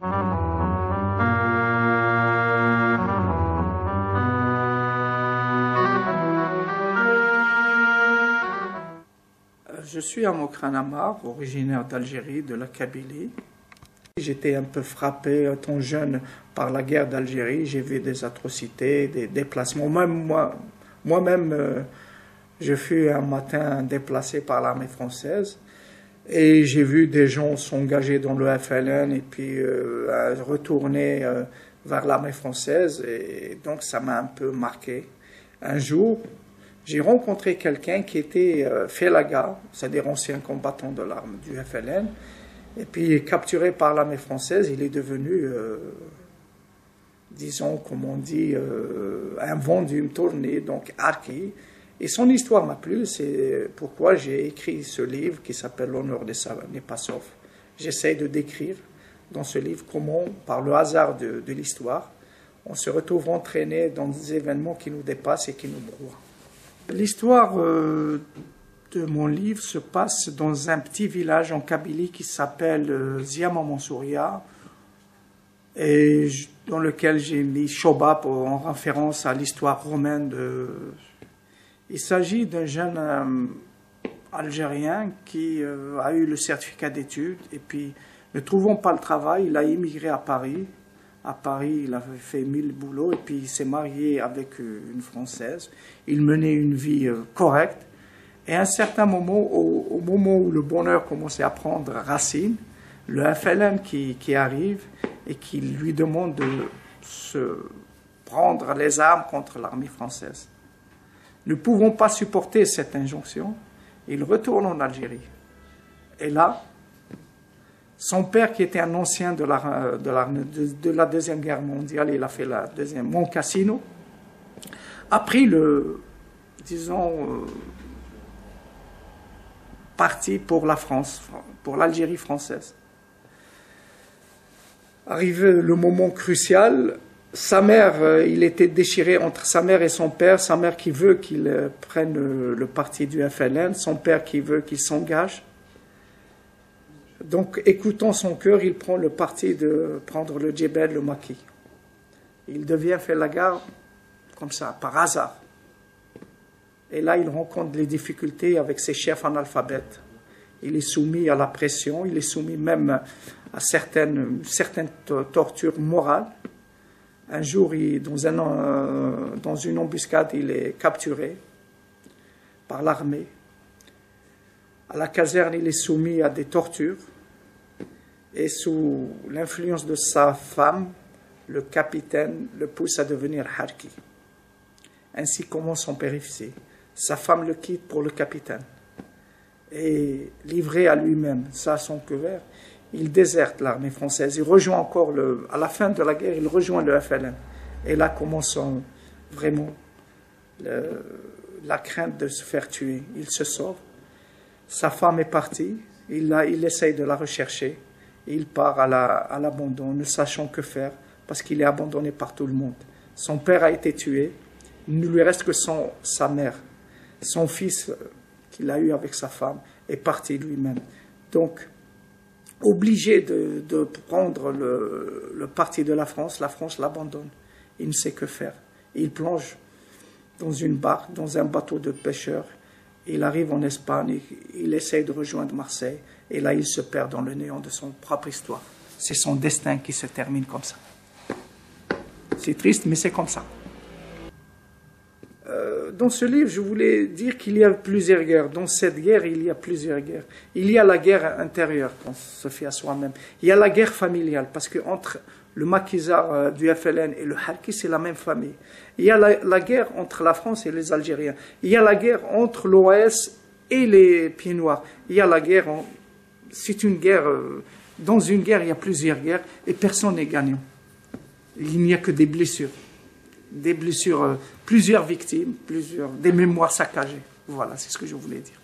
Je suis un Mokran Ammar, originaire d'Algérie, de la Kabylie. J'étais un peu frappé, étant jeune, par la guerre d'Algérie. J'ai vu des atrocités, des déplacements. Moi-même, je fus un matin déplacé par l'armée française et j'ai vu des gens s'engager dans le FLN et puis retourner vers l'armée française. Et donc, ça m'a un peu marqué. Un jour, j'ai rencontré quelqu'un qui était Félaga, c'est-à-dire ancien combattant de l'arme du FLN, et puis capturé par l'armée française, il est devenu, disons, comme on dit, un vendu, tourné, donc harki. Et son histoire m'a plu, c'est pourquoi j'ai écrit ce livre qui s'appelle L'honneur des Nepassov. J'essaie de décrire dans ce livre comment, par le hasard de l'histoire, on se retrouve entraîné dans des événements qui nous dépassent et qui nous brouillent. L'histoire de mon livre se passe dans un petit village en Kabylie qui s'appelle Ziama Mansouria, et dans lequel j'ai mis Shobab en référence à l'histoire romaine. Il s'agit d'un jeune Algérien qui a eu le certificat d'études et puis, ne trouvant pas le travail, il a immigré à Paris. À Paris, il avait fait 1000 boulots et puis il s'est marié avec une Française. Il menait une vie correcte. Et à un certain moment, au moment où le bonheur commençait à prendre racine, le FLN qui arrive et qui lui demande de se prendre les armes contre l'armée française. Ne pouvant pas supporter cette injonction, il retourne en Algérie. Et là, son père, qui était un ancien de la Deuxième Guerre mondiale, il a fait la deuxième, Moncassino, a pris parti pour la France, pour l'Algérie française. Arrivé le moment crucial, sa mère, il était déchiré entre sa mère et son père, sa mère qui veut qu'il prenne le parti du FLN, son père qui veut qu'il s'engage. Donc, écoutant son cœur, il prend le parti de prendre le djebel, le maquis. Il devient Félaga comme ça, par hasard. Et là, il rencontre les difficultés avec ses chefs analphabètes. Il est soumis à la pression, il est soumis même à certaines tortures morales. Un jour, dans une embuscade, il est capturé par l'armée. À la caserne, il est soumis à des tortures. Et sous l'influence de sa femme, le capitaine le pousse à devenir harki. Ainsi commence son périphétie. Sa femme le quitte pour le capitaine. Et livré à lui-même, ça à son couvert, il déserte l'armée française. Il rejoint encore, à la fin de la guerre, il rejoint le FLN. Et là commence vraiment la crainte de se faire tuer. Il se sauve. Sa femme est partie. Il essaye de la rechercher. Il part à l'abandon, ne sachant que faire, parce qu'il est abandonné par tout le monde. Son père a été tué. Il ne lui reste que sa mère. Son fils, qu'il a eu avec sa femme, est parti lui-même. Donc, obligé de prendre le parti de la France l'abandonne. Il ne sait que faire. Il plonge dans une barque, dans un bateau de pêcheurs. Il arrive en Espagne, il essaye de rejoindre Marseille, et là il se perd dans le néant de son propre histoire. C'est son destin qui se termine comme ça. C'est triste, mais c'est comme ça. Dans ce livre, je voulais dire qu'il y a plusieurs guerres. Dans cette guerre, il y a plusieurs guerres. Il y a la guerre intérieure qu'on se fait à soi-même. Il y a la guerre familiale, parce que entre le maquisard du FLN et le harki, c'est la même famille. Il y a la guerre entre la France et les Algériens. Il y a la guerre entre l'OAS et les Pieds Noirs. Il y a la guerre, c'est une guerre, dans une guerre, il y a plusieurs guerres et personne n'est gagnant. Il n'y a que des blessures, plusieurs victimes, des mémoires saccagées. Voilà, c'est ce que je voulais dire.